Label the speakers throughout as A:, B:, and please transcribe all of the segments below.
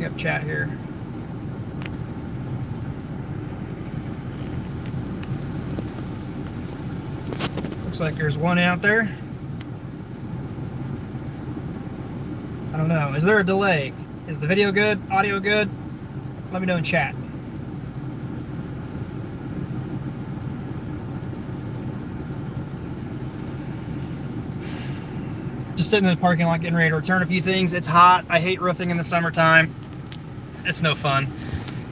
A: bring up chat here. Looks like there's one out there. I don't know. Is there a delay? Is the video good? Audio good? Let me know in chat. Just sitting in the parking lot getting ready to return a few things. It's hot. I hate roofing in the summertime. It's no fun.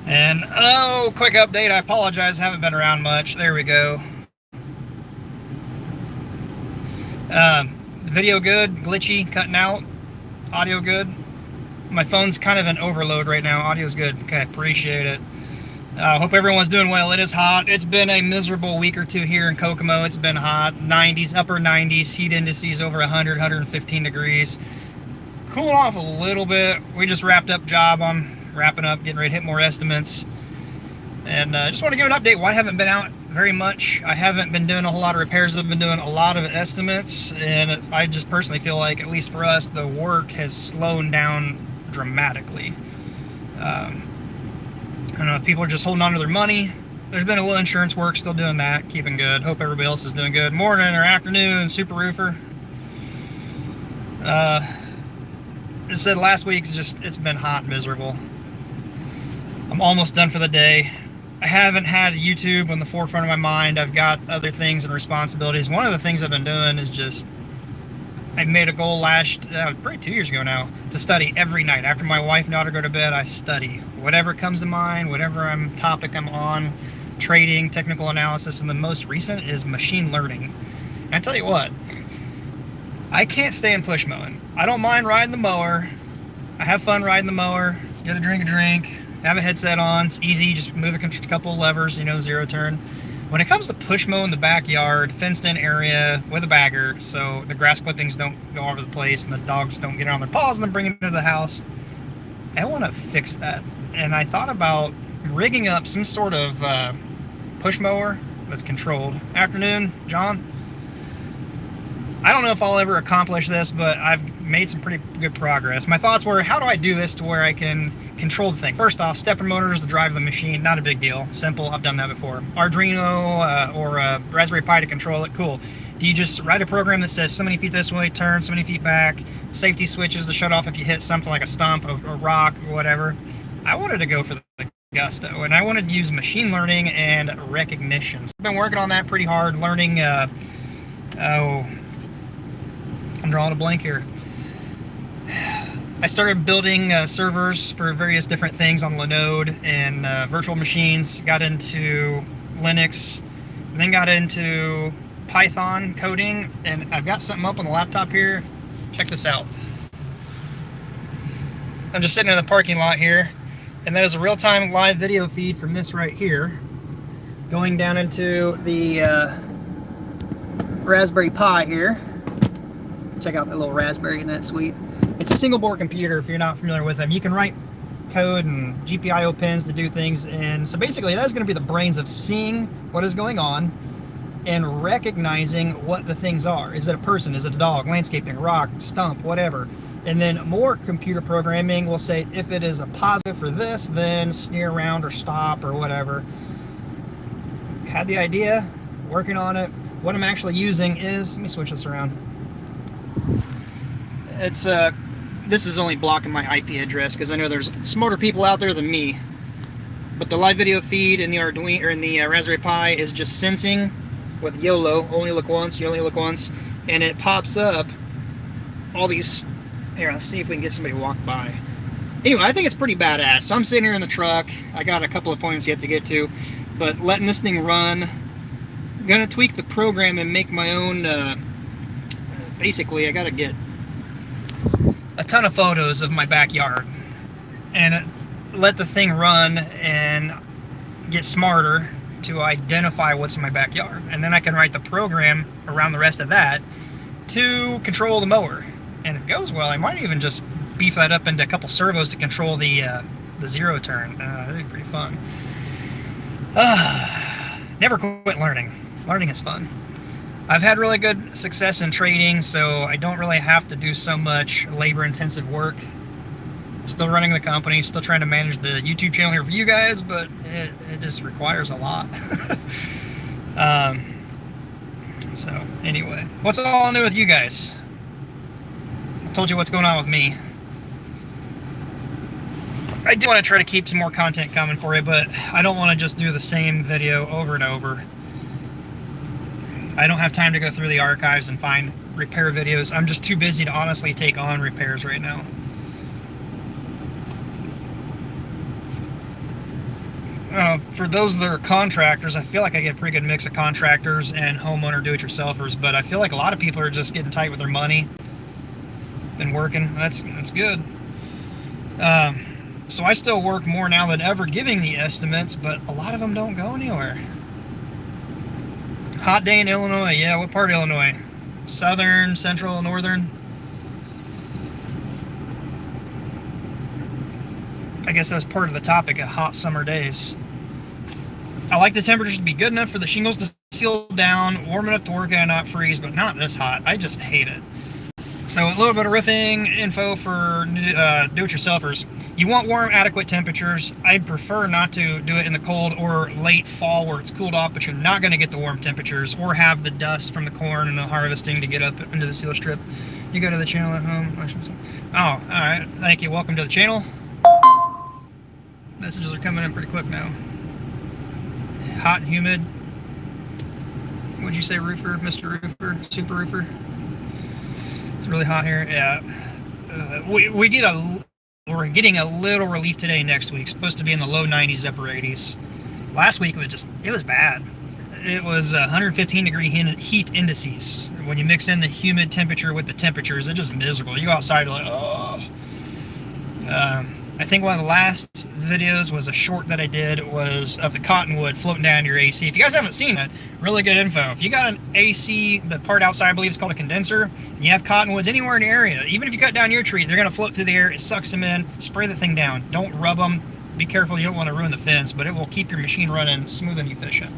A: And oh, quick update. I apologize. Haven't been around much. There we go. Video good, glitchy, cutting out. Audio good. My phone's kind of an overload right now. Audio's good. Okay, appreciate it. Hope everyone's doing well. It is hot. It's been a miserable week or two here in Kokomo. It's been hot. 90s, upper 90s, heat indices over 100, 115 degrees. Cooling off a little bit. We just wrapped up job on wrapping up, getting ready to hit more estimates. And just want to give an update. Well, I haven't been out very much. I haven't been doing a whole lot of repairs. I've been doing a lot of estimates, and I just personally feel like, at least for us, the work has slowed down dramatically. I don't know if people are just holding on to their money. There's been a little insurance work, still doing that, keeping good. Hope everybody else is doing good. Morning or afternoon, Super Roofer. It said last week, it's been hot, miserable. I'm almost done for the day. I haven't had YouTube on the forefront of my mind. I've got other things and responsibilities. One of the things I've been doing is just, I made a goal probably 2 years ago now, to study every night. After my wife and daughter go to bed, I study. Whatever comes to mind, whatever topic I'm on, trading, technical analysis, and the most recent is machine learning. And I tell you what, I can't stay in push mowing. I don't mind riding the mower. I have fun riding the mower, get a drink, have a headset on, it's easy, just move a couple of levers, zero turn. When it comes to push mow in the backyard, fenced in area with a bagger, so the grass clippings don't go all over the place and the dogs don't get on their paws and then bring it into the house, I want to fix that. And I thought about rigging up some sort of push mower that's controlled. Afternoon, John. I don't know if I'll ever accomplish this, but I've made some pretty good progress. My thoughts were, how do I do this to where I can control the thing? First off, stepper motors to drive the machine, not a big deal. Simple, I've done that before. Arduino or Raspberry Pi to control it, cool. Do you just write a program that says so many feet this way, turn so many feet back, safety switches to shut off if you hit something like a stump, a rock, or whatever? I wanted to go for the gusto, and I wanted to use machine learning and recognition. So I've been working on that pretty hard, learning, I'm drawing a blank here. I started building servers for various different things on Linode and virtual machines, got into Linux, and then got into Python coding, and I've got something up on the laptop here. Check this out. I'm just sitting in the parking lot here, and that is a real-time live video feed from this right here, going down into the Raspberry Pi here. Check out that little Raspberry, isn't that sweet? It's a single board computer if you're not familiar with them. You can write code and GPIO pins to do things, and so basically that is going to be the brains of seeing what is going on and recognizing what the things are. Is it a person? Is it a dog? Landscaping, rock, stump, whatever. And then more computer programming will say if it is a positive for this, then steer around or stop or whatever. Had the idea, working on it. What I'm actually using is, let me switch this around. It's this is only blocking my IP address because I know there's smarter people out there than me. But the live video feed in the Arduino or in the Raspberry Pi is just sensing with YOLO, only look once, you only look once, and it pops up all these. Here, let's see if we can get somebody to walk by. Anyway, I think it's pretty badass. So I'm sitting here in the truck. I got a couple of appointments yet to get to, but letting this thing run. I'm gonna tweak the program and make my own. Basically, I gotta get a ton of photos of my backyard and let the thing run and get smarter to identify what's in my backyard, and then I can write the program around the rest of that to control the mower. And if it goes well, I might even just beef that up into a couple servos to control the zero turn. That'd be pretty fun. Never quit learning. Learning is fun. I've had really good success in trading, so I don't really have to do so much labor-intensive work. Still running the company, still trying to manage the YouTube channel here for you guys, but it just requires a lot. So anyway, what's all new with you guys? I told you what's going on with me. I do want to try to keep some more content coming for you, but I don't want to just do the same video over and over. I don't have time to go through the archives and find repair videos. I'm just too busy to honestly take on repairs right now. For those that are contractors, I feel like I get a pretty good mix of contractors and homeowner do-it-yourselfers, but I feel like a lot of people are just getting tight with their money and working. That's good. So I still work more now than ever giving the estimates, but a lot of them don't go anywhere. Hot day in Illinois. Yeah, what part of Illinois? Southern, central, northern? I guess that's part of the topic of hot summer days. I like the temperatures to be good enough for the shingles to seal down, warm enough to work and not freeze, but not this hot. I just hate it. So a little bit of roofing info for do-it-yourselfers. You want warm, adequate temperatures. I'd prefer not to do it in the cold or late fall where it's cooled off, but you're not going to get the warm temperatures or have the dust from the corn and the harvesting to get up into the seal strip. You go to the channel at home. Oh, all right. Thank you. Welcome to the channel. Messages are coming in pretty quick now. Hot and humid. What'd you say, roofer, Mr. Roofer, super roofer? It's really hot here. Yeah. We're getting a little relief today. Next week, supposed to be in the low 90s, upper 80s. Last week it was bad. It was 115 degree heat indices. When you mix in the humid temperature with the temperatures, it's just miserable. You go outside, you're like, oh. I think one of the last videos was a short that I did was of the cottonwood floating down your AC. If you guys haven't seen it, really good info. If you got an AC, the part outside I believe it's called a condenser, and you have cottonwoods anywhere in the area, even if you cut down your tree, they're going to float through the air. It sucks them in. Spray the thing down. Don't rub them. Be careful, you don't want to ruin the fence, but it will keep your machine running smooth and efficient.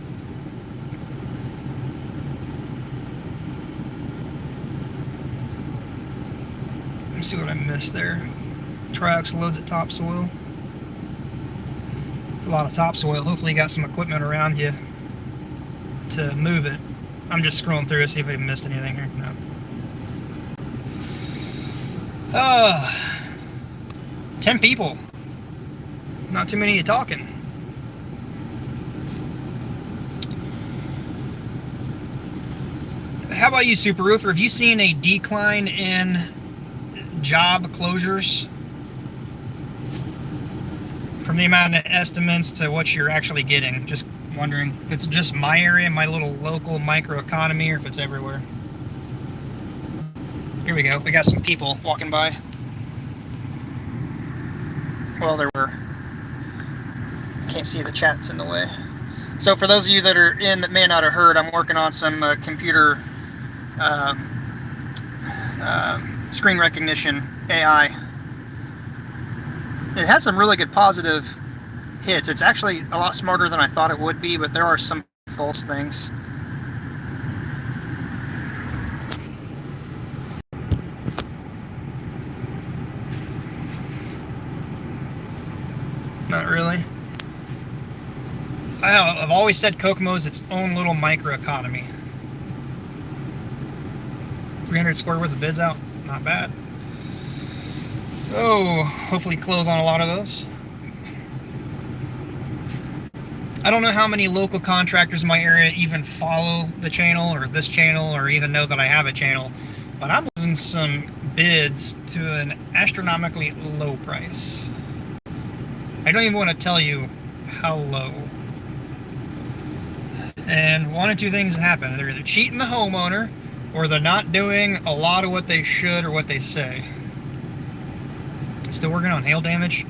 A: Let me see what I missed there. Triax loads at topsoil. It's a lot of topsoil. Hopefully you got some equipment around you to move it. I'm just scrolling through to see if I missed anything here. No. 10 people. Not too many of you talking. How about you, Super Roofer? Have you seen a decline in job closures? From the amount of estimates to what you're actually getting. Just wondering if it's just my area, my little local microeconomy, or if it's everywhere. Here we go. We got some people walking by. Well, there were. Can't see the chat's in the way. So for those of you that are in that may not have heard, I'm working on some computer screen recognition AI. It has some really good positive hits. It's actually a lot smarter than I thought it would be, but there are some false things. Not really. I've always said Kokomo is its own little microeconomy. 300 square worth of bids out. Not bad. Oh, hopefully close on a lot of those. I don't know how many local contractors in my area even follow the channel or this channel or even know that I have a channel, but I'm losing some bids to an astronomically low price. I don't even want to tell you how low. And one of two things happen. They're either cheating the homeowner or they're not doing a lot of what they should or what they say. Still working on hail damage.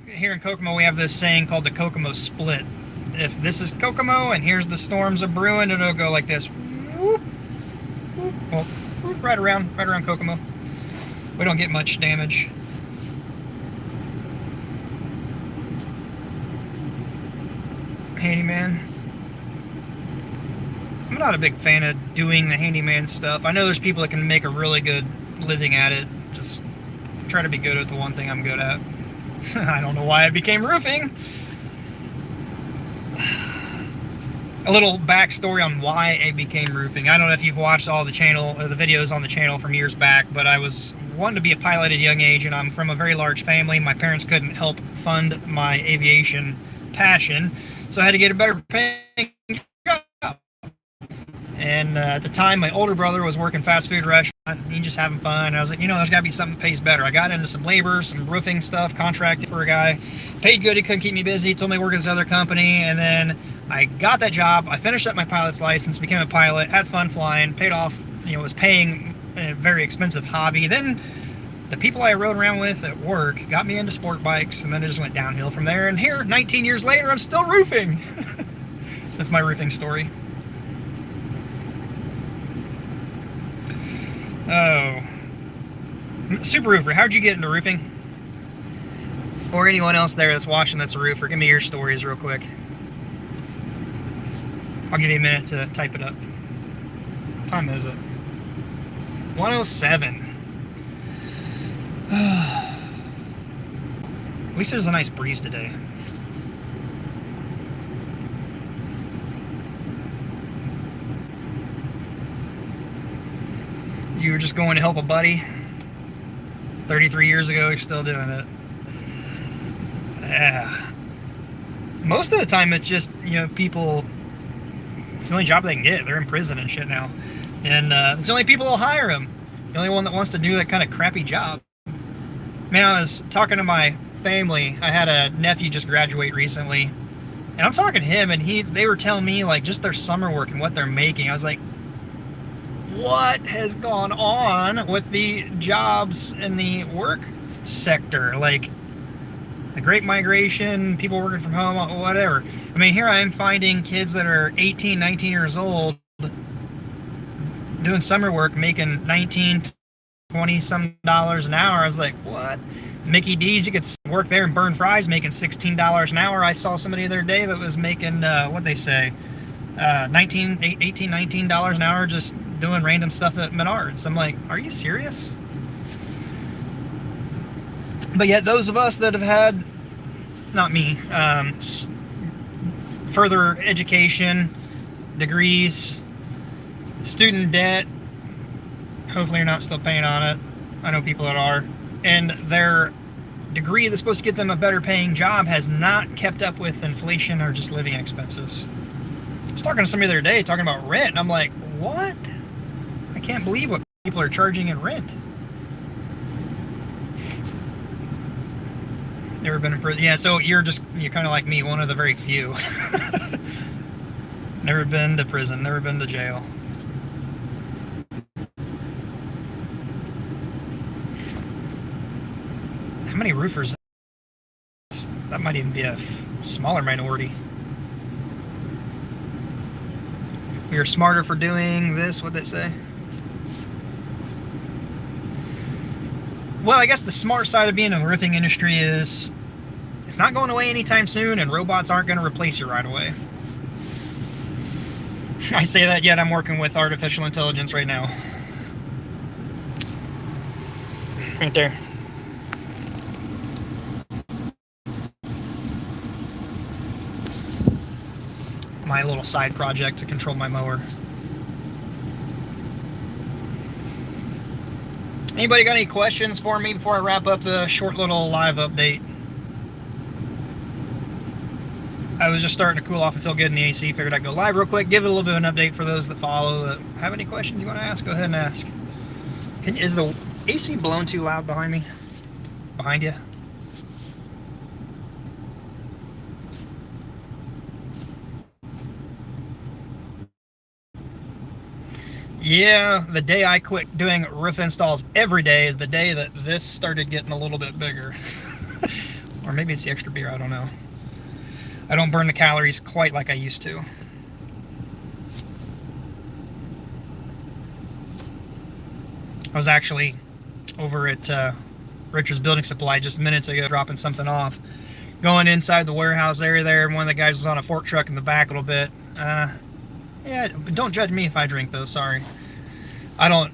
A: Here in Kokomo, we have this saying called the Kokomo split. If this is Kokomo and here's the storms a brewing, it'll go like this. Whoop, whoop, well, whoop, right around Kokomo. We don't get much damage. Handyman. I'm not a big fan of doing the handyman stuff. I know there's people that can make a really good living at it. Just Try to be good at the one thing I'm good at. I don't know why I became roofing. A little backstory on why I became roofing. I don't know if you've watched all the channel, or the videos on the channel from years back, but I was wanting to be a pilot at a young age, and I'm from a very large family. My parents couldn't help fund my aviation passion, so I had to get a better paying job. And at the time, my older brother was working fast food restaurant. He just having fun. I was like, you know, there's got to be something that pays better. I got into some labor, some roofing stuff, contracted for a guy. Paid good. He couldn't keep me busy. He told me to work at this other company. And then I got that job. I finished up my pilot's license, became a pilot, had fun flying, paid off, you know, was paying a very expensive hobby. Then the people I rode around with at work got me into sport bikes, and then it just went downhill from there. And here, 19 years later, I'm still roofing. That's my roofing story. Oh, Super Roofer, how'd you get into roofing? Or anyone else there that's watching that's a roofer, give me your stories real quick. I'll give you a minute to type it up. What time is it? 1:07. At least there's a nice breeze today. You were just going to help a buddy 33 years ago, you're still doing it. Yeah. Most of the time it's just, you know, people, it's the only job they can get. They're in prison and shit now. And it's the only people who'll hire them. The only one that wants to do that kind of crappy job. Man, I was talking to my family. I had a nephew just graduate recently. And I'm talking to him, and they were telling me, like, just their summer work and what they're making. I was like, what has gone on with the jobs in the work sector? Like the Great Migration, people working from home, whatever. I mean, here I am finding kids that are 18, 19 years old doing summer work, making 19, 20 some dollars an hour. I was like, what? Mickey D's, you could work there and burn fries making $16 an hour. I saw somebody the other day that was making, what'd they say? $18, $19 an hour just doing random stuff at Menards. I'm like, are you serious? But yet those of us that have had, not me, further education, degrees, student debt, hopefully you're not still paying on it. I know people that are. And their degree that's supposed to get them a better paying job has not kept up with inflation or just living expenses. I was talking to somebody the other day talking about rent, and I'm like, what? I can't believe what people are charging in rent. Never been in prison. Yeah, so you're kind of like me, one of the very few. Never been to prison, never been to jail. How many roofers? That might even be a smaller minority. We are smarter for doing this, what'd they say? Well, I guess the smart side of being in the roofing industry is it's not going away anytime soon, and robots aren't going to replace you right away. I say that, yet I'm working with artificial intelligence right now. Right there. My little side project to control my mower. Anybody got any questions for me before I wrap up the short little live update? I was just starting to cool off and feel good in the AC. Figured I'd go live real quick, give it a little bit of an update for those that follow. That have any questions you want to ask? Go ahead and ask. Is the AC blowing too loud behind me? Behind you? Yeah, the day I quit doing roof installs every day is the day that this started getting a little bit bigger. Or maybe it's the extra beer, I don't know. I don't burn the calories quite like I used to. I was actually over at Richard's Building Supply just minutes ago, dropping something off. Going inside the warehouse area there, and one of the guys was on a fork truck in the back a little bit. Yeah, but don't judge me if I drink though, sorry. I don't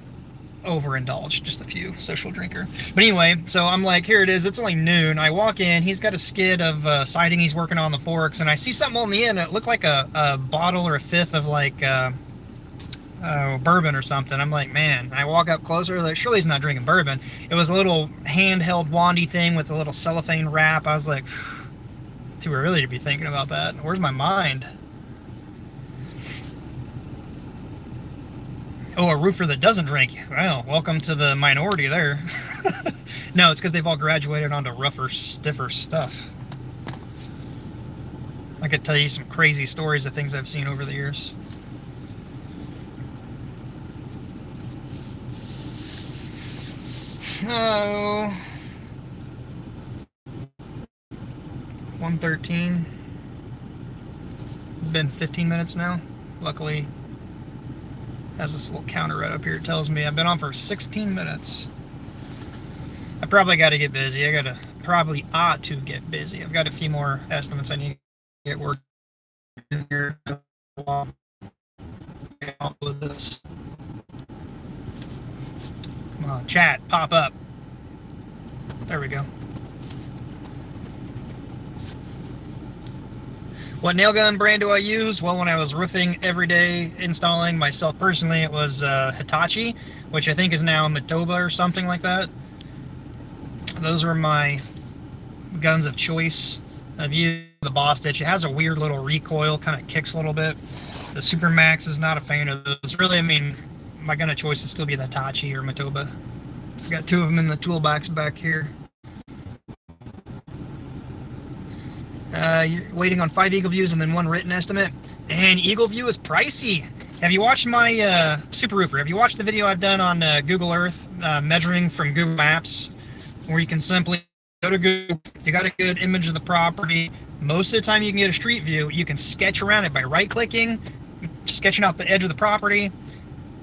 A: overindulged, just a few, social drinker. But anyway, so I'm like, here it is, it's only noon. I walk in, he's got a skid of siding he's working on the forks, and I see something on the end. It looked like a bottle or a fifth of like bourbon or something. I'm like, man. I walk up closer, like, surely he's not drinking bourbon. It was a little handheld wandy thing with a little cellophane wrap. I was like, too early to be thinking about that. Where's my mind? Oh, a roofer that doesn't drink. Well, welcome to the minority there. No, it's because they've all graduated onto rougher, stiffer stuff. I could tell you some crazy stories of things I've seen over the years. Oh, 1:13. Been 15 minutes now. Luckily, has this little counter right up here. It tells me I've been on for 16 minutes. I probably got to get busy. Probably ought to get busy. I've got a few more estimates I need to get working here. I'll upload this. Come on, chat, pop up. There we go. What nail gun brand do I use? Well, when I was roofing every day, installing myself personally, it was Hitachi, which I think is now Matoba or something like that. Those were my guns of choice. I've used the Boss Stitch. It has a weird little recoil, kind of kicks a little bit. The Supermax is not a fan of those. Really, I mean, my gun of choice would still be the Hitachi or Matoba. I've got two of them in the toolbox back here. You're waiting on 5 Eagle views and then 1 written estimate. And Eagle View is pricey. Have you watched my Super Roofer? Have you watched the video I've done on Google Earth, measuring from Google Maps, where you can simply go to Google, you got a good image of the property. Most of the time you can get a street view. You can sketch around it by right-clicking, sketching out the edge of the property,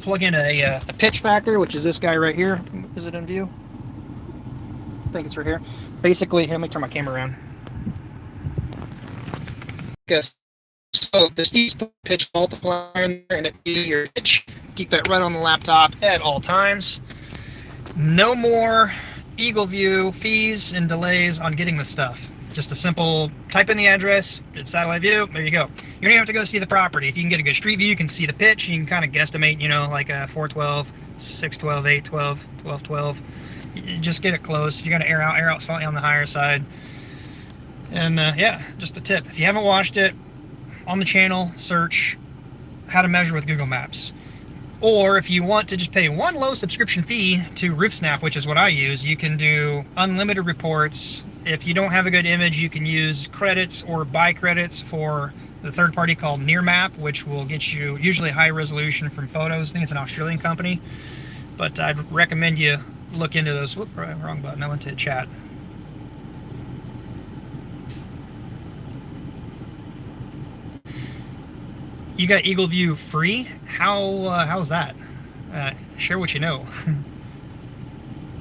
A: plug in a pitch factor, which is this guy right here. Is it in view? I think it's right here. Basically, let me turn my camera around. So the Steve's pitch multiplier in there, and it be your pitch. Keep that right on the laptop at all times. No more Eagle View fees and delays on getting the stuff. Just a simple type in the address, it's satellite view, there you go. You don't even have to go see the property. If you can get a good street view, you can see the pitch, you can kind of guesstimate, you know, like a 412, 612, 812, 1212. You just get it close. If you're going to air out slightly on the higher side. And yeah, just a tip. If you haven't watched it, on the channel, search how to measure with Google Maps. Or if you want to just pay one low subscription fee to RoofSnap, which is what I use, you can do unlimited reports. If you don't have a good image, you can use credits or buy credits for the third party called Nearmap, which will get you usually high resolution from photos. I think it's an Australian company. But I'd recommend you look into those. Whoop, wrong button. I went to chat. You got Eagle View free? How's that? Share what you know.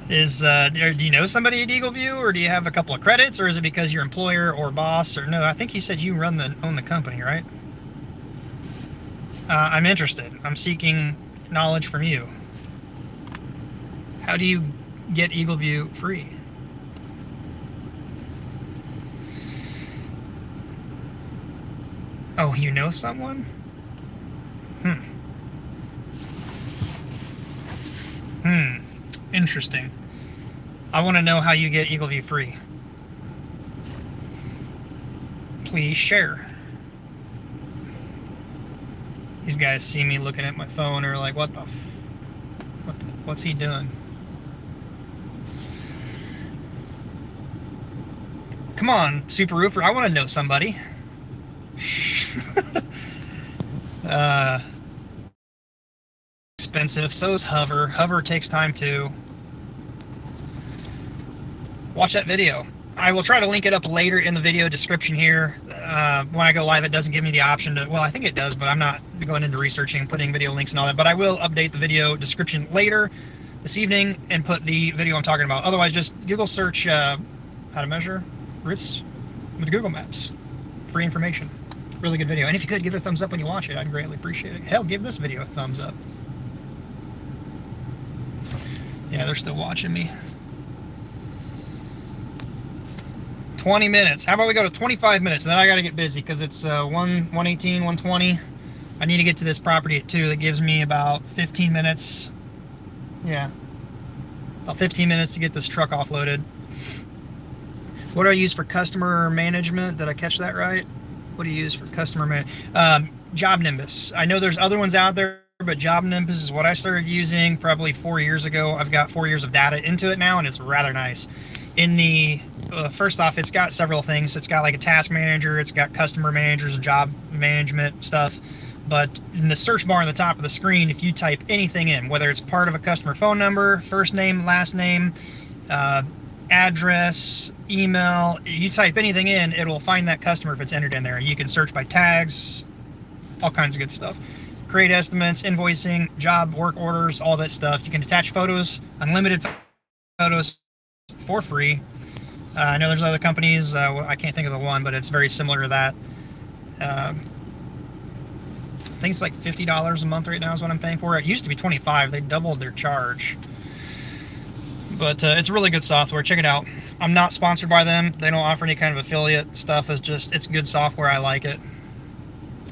A: Do you know somebody at Eagle View, or do you have a couple of credits, or is it because your employer or boss? Or no, I think you said you own the company, right? I'm interested. I'm seeking knowledge from you. How do you get Eagle View free? Oh, you know someone? Interesting. I want to know how you get Eagle View free. Please share. These guys see me looking at my phone or like, what's he doing? Come on, Super Roofer, I want to know somebody. Expensive, so is Hover. Hover takes time too. Watch that video. I will try to link it up later in the video description here. When I go live, it doesn't give me the option to, well, I think it does, but I'm not going into researching and putting video links and all that. But I will update the video description later this evening and put the video I'm talking about. Otherwise, just Google search how to measure roofs with Google Maps. Free information. Really good video. And if you could, give it a thumbs up when you watch it, I'd greatly appreciate it. Hell, give this video a thumbs up. Yeah, they're still watching me. 20 minutes. How about we go to 25 minutes? And then I got to get busy because it's 118, 120. I need to get to this property at 2. That gives me about 15 minutes. Yeah, about 15 minutes to get this truck offloaded. What do I use for customer management? Did I catch that right? What do you use for customer management? Job Nimbus. I know there's other ones out there, but Job Nimbus is what I started using probably 4 years ago. I've got 4 years of data into it now, and it's rather nice. In the first off, it's got several things. It's got like a task manager, it's got customer managers and job management stuff. But in the search bar on the top of the screen, if you type anything in, whether it's part of a customer phone number, first name, last name, address, email, you type anything in, it will find that customer if it's entered in there. You can search by tags, all kinds of good stuff. Create estimates, invoicing, job, work orders, all that stuff. You can attach photos, unlimited photos for free. I know there's other companies, I can't think of the one, but it's very similar to that. I think it's like $50 a month right now is what I'm paying for. It used to be $25. They doubled their charge. But it's really good software. Check it out. I'm not sponsored by them. They don't offer any kind of affiliate stuff. It's good software. I like it.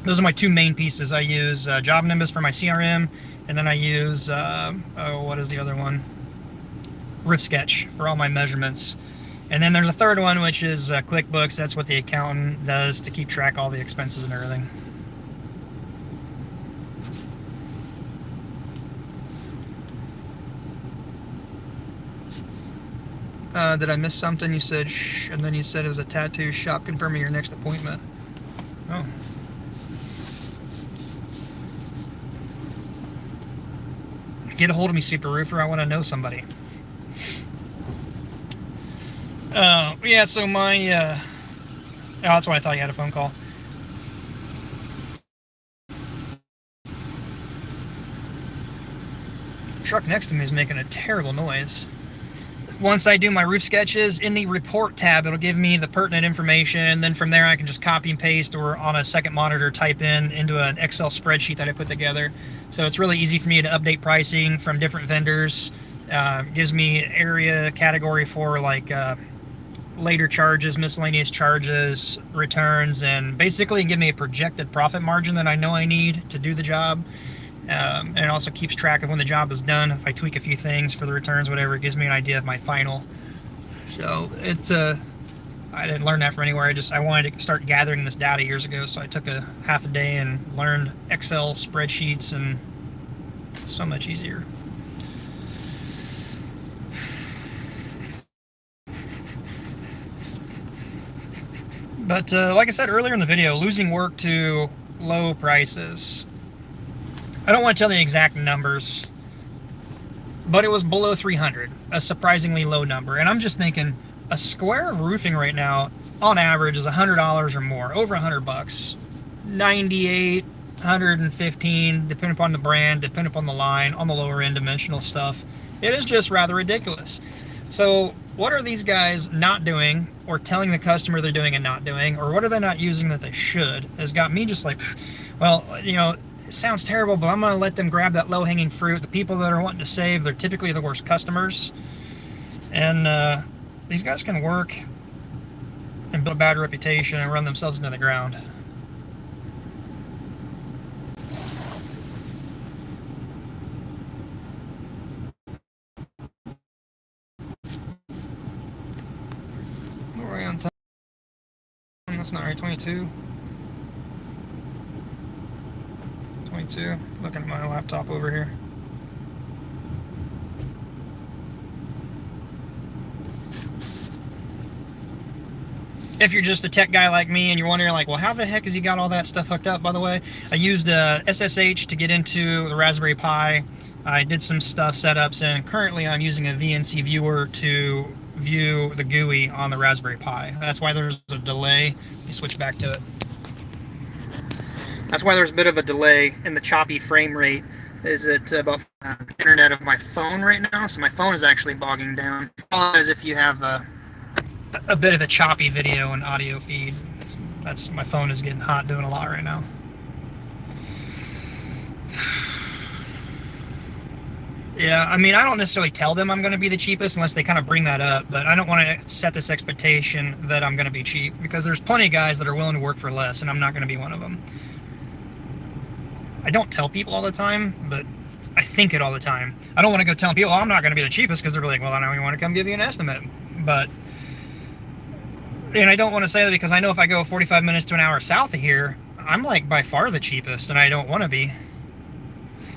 A: Those are my 2 main pieces. I use Job Nimbus for my CRM, and then I use, what is the other one? Roof Sketch for all my measurements. And then there's a third one, which is QuickBooks. That's what the accountant does to keep track of all the expenses and everything. Did I miss something? You said shh, and then you said it was a tattoo shop confirming your next appointment. Oh. Get a hold of me, Super Roofer. I want to know somebody. Yeah, so my, oh, that's why I thought you had a phone call. The truck next to me is making a terrible noise. Once I do my roof sketches, in the report tab, it'll give me the pertinent information, and then from there I can just copy and paste, or on a second monitor type into an Excel spreadsheet that I put together. So it's really easy for me to update pricing from different vendors. Gives me area category for like later charges, miscellaneous charges, returns, and basically give me a projected profit margin that I know I need to do the job. And it also keeps track of when the job is done. If I tweak a few things for the returns, whatever, it gives me an idea of my final. So it's I didn't learn that from anywhere. I wanted to start gathering this data years ago, so I took a half a day and learned Excel spreadsheets, and so much easier. But like I said earlier in the video, losing work to low prices. I don't want to tell the exact numbers, but it was below 300, a surprisingly low number. And I'm just thinking, a square of roofing right now, on average, is $100 or more, over $100. 98, 115, depending upon the brand, depending upon the line, on the lower end dimensional stuff. It is just rather ridiculous. So what are these guys not doing, or telling the customer they're doing and not doing, or what are they not using that they should? Has got me just like, well, you know, it sounds terrible, but I'm going to let them grab that low-hanging fruit. The people that are wanting to save, they're typically the worst customers. And these guys can work and build a bad reputation and run themselves into the ground. Where are we on time? That's not right, 22. 22. Looking at my laptop over here. If you're just a tech guy like me and you're wondering, like, well, how the heck has he got all that stuff hooked up? By the way, I used SSH to get into the Raspberry Pi. I did some stuff setups, and currently I'm using a VNC viewer to view the GUI on the Raspberry Pi. That's why there's a delay. Let me switch back to it. That's why there's a bit of a delay in the choppy frame rate. Is it about internet of my phone right now? So my phone is actually bogging down. As if you have a bit of a choppy video and audio feed. That's, my phone is getting hot doing a lot right now. Yeah, I mean, I don't necessarily tell them I'm going to be the cheapest unless they kind of bring that up, but I don't want to set this expectation that I'm going to be cheap, because there's plenty of guys that are willing to work for less, and I'm not going to be one of them. I don't tell people all the time, but I think it all the time. I don't want to go telling people, oh, I'm not going to be the cheapest, because they're like, well, I don't even want to come give you an estimate. But, and I don't want to say that because I know if I go 45 minutes to an hour south of here, I'm like by far the cheapest, and I don't want to be.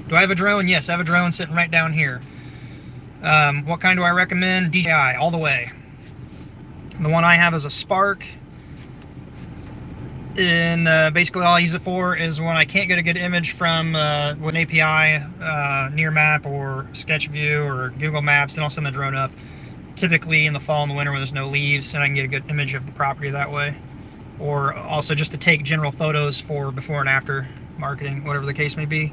A: Do I have a drone? Yes, I have a drone sitting right down here. What kind do I recommend? DJI, all the way. The one I have is a Spark. And basically all I use it for is when I can't get a good image from with an API, Near Map or Sketch View or Google Maps, then I'll send the drone up. Typically in the fall and the winter when there's no leaves, and I can get a good image of the property that way. Or also just to take general photos for before and after marketing, whatever the case may be.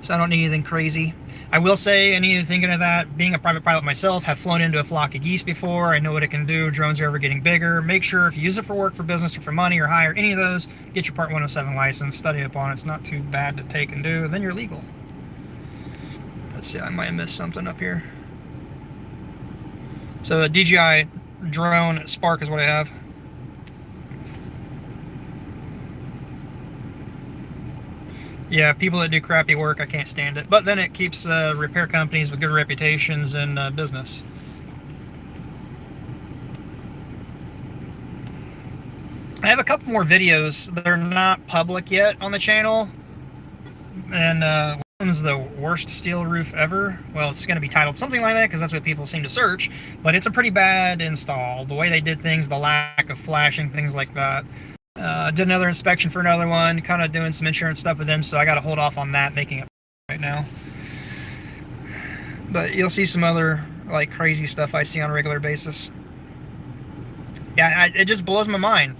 A: So I don't need anything crazy. I will say, and even thinking of that, being a private pilot myself, have flown into a flock of geese before. I know what it can do. Drones are ever getting bigger. Make sure if you use it for work, for business, or for money, or hire any of those, get your Part 107 license, study up on it. It's not too bad to take and do. Then you're legal. Let's see, I might have missed something up here. So a DJI drone Spark is what I have. Yeah, people that do crappy work, I can't stand it. But then it keeps repair companies with good reputations in business. I have a couple more videos that are not public yet on the channel. And one's the worst steel roof ever. Well, it's going to be titled something like that because that's what people seem to search. But it's a pretty bad install. The way they did things, the lack of flashing, things like that. Did another inspection for another one, kind of doing some insurance stuff with them, so I got to hold off on that, making it right now. But you'll see some other like crazy stuff I see on a regular basis. Yeah, it just blows my mind.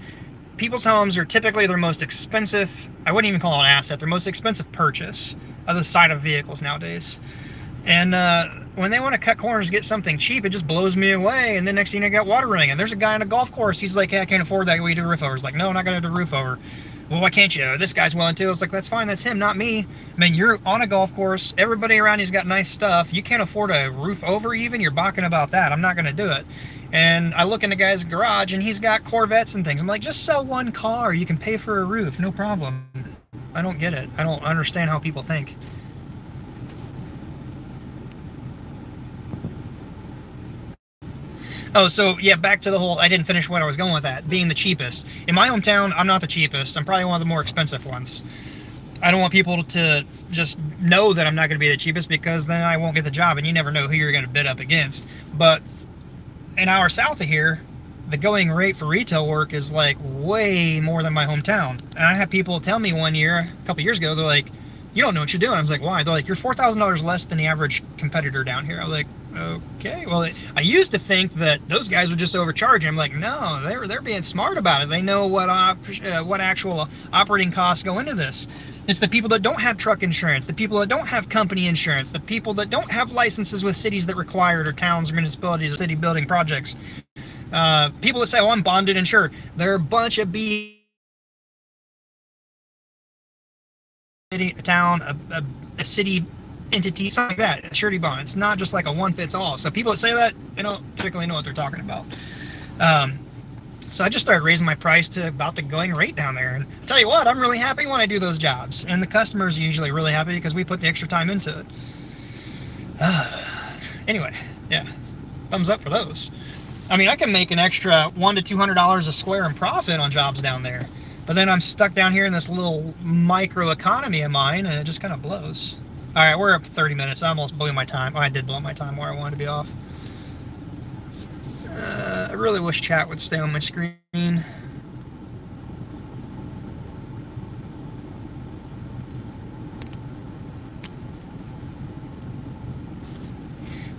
A: People's homes are typically their most expensive, I wouldn't even call it an asset, their most expensive purchase other side of vehicles nowadays. And when they want to cut corners, get something cheap, it just blows me away. And then next thing you got water running. And there's a guy on a golf course. He's like, hey, I can't afford that. We do a roof over. He's like, no, I'm not going to do a roof over. Well, why can't you? This guy's willing to. I was like, that's fine. That's him, not me. I mean, you're on a golf course. Everybody around you's got nice stuff. You can't afford a roof over even. You're balking about that. I'm not going to do it. And I look in the guy's garage, and he's got Corvettes and things. I'm like, just sell one car. You can pay for a roof. No problem. I don't get it. I don't understand how people think. Oh, so yeah, back to the whole, I didn't finish what I was going with that, being the cheapest. In my hometown, I'm not the cheapest. I'm probably one of the more expensive ones. I don't want people to just know that I'm not going to be the cheapest, because then I won't get the job, and you never know who you're going to bid up against. But an hour south of here, the going rate for retail work is like way more than my hometown. And I had people tell me one year, a couple years ago, they're like, you don't know what you're doing. I was like, why? They're like, you're $4,000 less than the average competitor down here. I was like, okay. Well, I used to think that those guys would just overcharge. I'm like, no, they're being smart about it. They know what actual operating costs go into this. It's the people that don't have truck insurance, the people that don't have company insurance, the people that don't have licenses with cities that require it, or towns or municipalities or city building projects. People that say, oh, I'm bonded insured. They're a bunch of a town, a city entity, something like that, a surety bond. It's not just like a one-fits-all. So people that say that, they don't typically know what they're talking about. So I just started raising my price to about the going rate down there. And I'll tell you what, I'm really happy when I do those jobs. And the customers are usually really happy because we put the extra time into it. Anyway, yeah, thumbs up for those. I mean, I can make an extra $100 to $200 a square in profit on jobs down there. But then I'm stuck down here in this little micro economy of mine, and it just kind of blows. All right, we're up to 30 minutes. I almost blew my time. Oh, I did blow my time where I wanted to be off. I really wish chat would stay on my screen.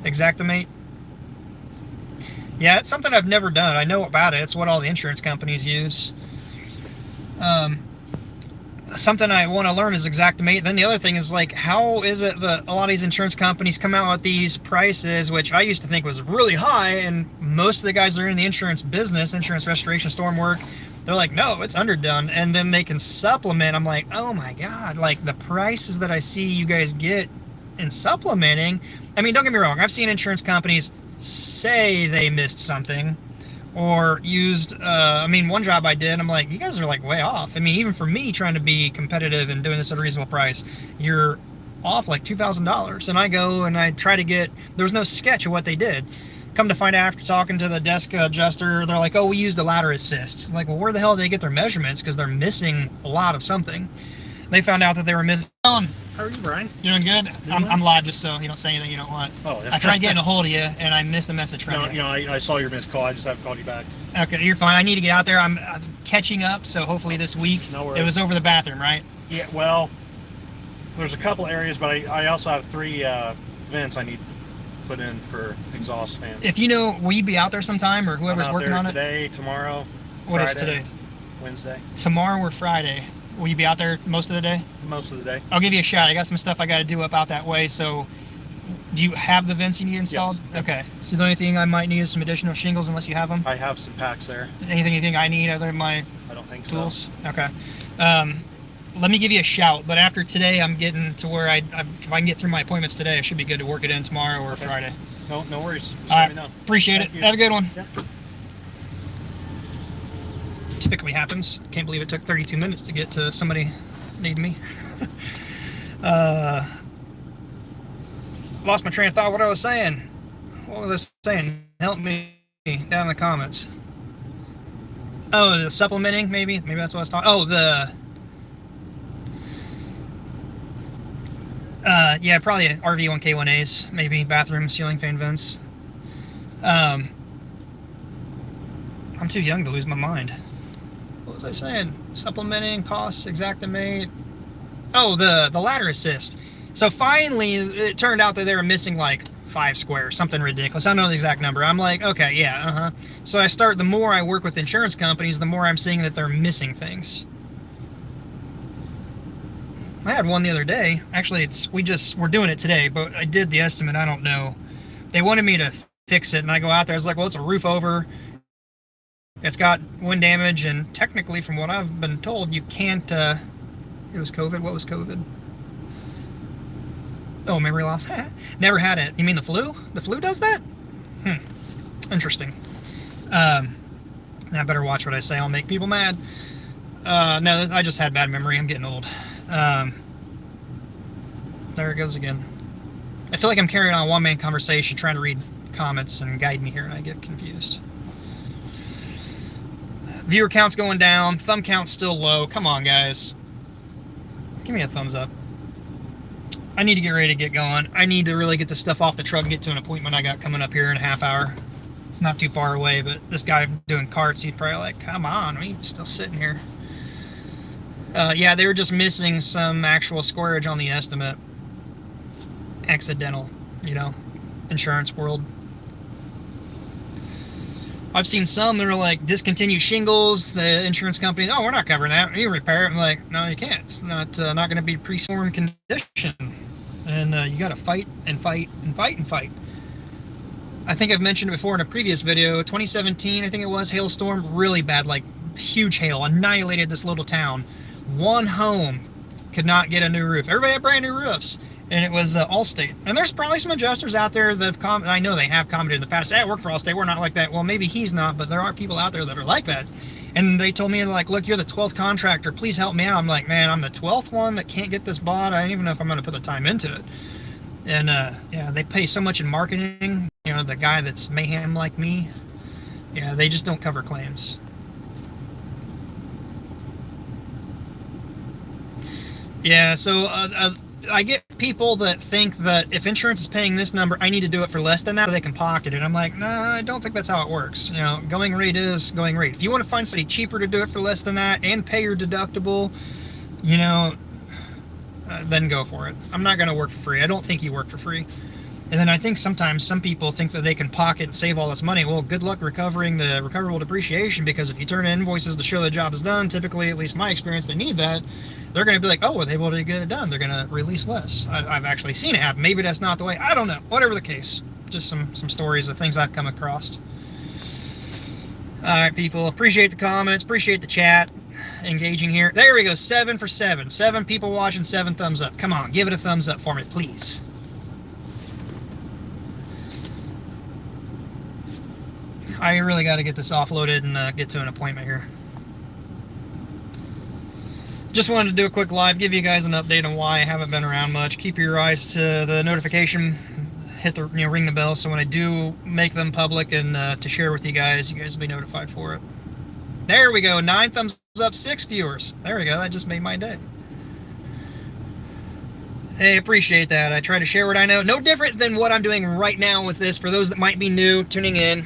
A: Xactimate. Yeah, it's something I've never done. I know about it. It's what all the insurance companies use. Something I want to learn is Xactimate. Then the other thing is, like, how is it that a lot of these insurance companies come out with these prices, which I used to think was really high, and most of the guys that are in the insurance business, insurance restoration, storm work, they're like, no, it's underdone. And then they can supplement. I'm like, oh my God, like the prices that I see you guys get in supplementing, I mean, don't get me wrong, I've seen insurance companies say they missed something or used, I mean, one job I did, I'm like, you guys are like way off. I mean, even for me trying to be competitive and doing this at a reasonable price, you're off like $2,000. And I go and I try to get, there was no sketch of what they did. Come to find out after talking to the desk adjuster, they're like, oh, we used the ladder assist. I'm like, well, where the hell did they get their measurements? Because they're missing a lot of something. They found out that they were missing.
B: How are you, Brian?
A: Doing good? I'm live just so you don't say anything you don't want.
B: Oh, yeah.
A: I tried getting a hold of you and I missed a message from you.
B: You know, I saw your missed call. I just haven't called you back.
A: Okay, you're fine. I need to get out there. I'm catching up, so hopefully this week.
B: No worries.
A: It was over the bathroom, right?
B: Yeah, well, there's a couple areas, but I also have 3 vents I need put in for exhaust fans.
A: If you know, will you be out there sometime or whoever's working on it?
B: Today, tomorrow,
A: What
B: Friday,
A: is today?
B: Wednesday.
A: Tomorrow or Friday. Will you be out there most of the day?
B: Most of the day.
A: I'll give you a shot. I got some stuff I got to do up out that way. So, do you have the vents you need installed?
B: Yes.
A: Okay. So the only thing I might need is some additional shingles, unless you have them.
B: I have some packs there.
A: Anything you think I need other than my
B: I don't think
A: tools?
B: so.
A: Okay. Let me give you a shout. But after today, I'm getting to where if I can get through my appointments today, I should be good to work it in tomorrow or Friday.
B: No worries. Just
A: All
B: let
A: right.
B: me know.
A: Appreciate
B: Thank
A: it.
B: you.
A: Have a good one.
B: Yeah.
A: Typically happens. Can't believe it took 32 minutes to get to somebody needing me. Lost my train of thought. What I was saying. What was I saying? Help me down in the comments. Oh, the supplementing, maybe that's what I was talking. Oh, the yeah, probably RV1K1As, maybe bathroom ceiling fan vents. I'm too young to lose my mind. What was I saying? Supplementing, costs, Xactimate. Oh, the ladder assist. So finally, it turned out that they were missing like 5 squares, something ridiculous. I don't know the exact number. I'm like, okay, yeah, So the more I work with insurance companies, the more I'm seeing that they're missing things. I had one the other day. Actually, we're doing it today, but I did the estimate. I don't know. They wanted me to fix it, and I go out there. I was like, well, it's a roof over. It's got wind damage, and technically, from what I've been told, you can't. It was COVID. What was COVID? Oh, memory loss. Never had it. You mean the flu? The flu does that? Interesting. I better watch what I say. I'll make people mad. No, I just had bad memory. I'm getting old. There it goes again. I feel like I'm carrying on a one-man conversation trying to read comments and guide me here, and I get confused. Viewer count's going down. Thumb count's still low. Come on, guys. Give me a thumbs up. I need to get ready to get going. I need to really get this stuff off the truck and get to an appointment I got coming up here in a half hour. Not too far away, but this guy doing carts, he's probably like, come on, are you still sitting here? Yeah, they were just missing some actual squareage on the estimate. Accidental, insurance world. I've seen some that are like discontinued shingles. The insurance company, oh, we're not covering that. You repair it. I'm like, no, you can't. It's not going to be pre-storm condition. And you got to fight and fight and fight and fight. I think I've mentioned it before in a previous video. 2017, I think it was, hailstorm, really bad, like huge hail, annihilated this little town. One home could not get a new roof. Everybody had brand new roofs. And it was Allstate. And there's probably some adjusters out there that have I know they have commented in the past, hey, I work for Allstate, we're not like that. Well, maybe he's not, but there are people out there that are like that. And they told me, like, look, you're the 12th contractor, please help me out. I'm like, man, I'm the 12th one that can't get this bought. I don't even know if I'm going to put the time into it. And yeah, they pay so much in marketing. The guy that's mayhem like me, yeah, they just don't cover claims. Yeah, so I get people that think that if insurance is paying this number, I need to do it for less than that so they can pocket it. I'm like, nah, I don't think that's how it works. Going rate is going rate. If you want to find somebody cheaper to do it for less than that and pay your deductible, then go for it. I'm not going to work for free. I don't think you work for free. And then I think sometimes some people think that they can pocket and save all this money. Well, good luck recovering the recoverable depreciation, because if you turn in invoices to show the job is done, typically, at least my experience, they need that. They're going to be like, oh, were they able to get it done? They're going to release less. I've actually seen it happen. Maybe that's not the way. I don't know. Whatever the case. Just some stories of things I've come across. All right, people. Appreciate the comments. Appreciate the chat. Engaging here. There we go. 7 for 7. 7 people watching, 7 thumbs up. Come on. Give it a thumbs up for me, please. I really got to get this offloaded and get to an appointment here. Just wanted to do a quick live, give you guys an update on why I haven't been around much. Keep your eyes to the notification, hit the ring the bell, so when I do make them public and to share with you guys will be notified for it. There we go, 9 thumbs up, 6 viewers. There we go, that just made my day. Hey, appreciate that. I try to share what I know. No different than what I'm doing right now with this. For those that might be new, tuning in,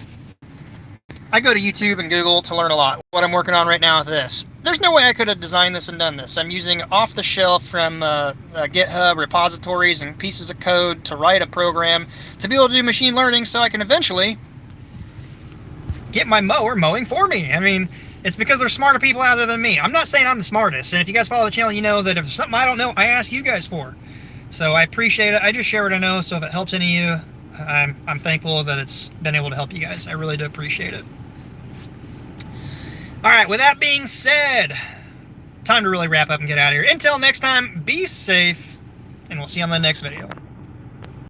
A: I go to YouTube and Google to learn a lot. What I'm working on right now with this. There's no way I could have designed this and done this. I'm using off the shelf from GitHub repositories and pieces of code to write a program to be able to do machine learning so I can eventually get my mower mowing for me. I mean, it's because there's smarter people out there than me. I'm not saying I'm the smartest. And if you guys follow the channel, you know that if there's something I don't know, I ask you guys for. So I appreciate it. I just share what I know. So if it helps any of you, I'm thankful that it's been able to help you guys. I really do appreciate it. All right, with that being said, time to really wrap up and get out of here. Until next time, be safe, and we'll see you on the next video.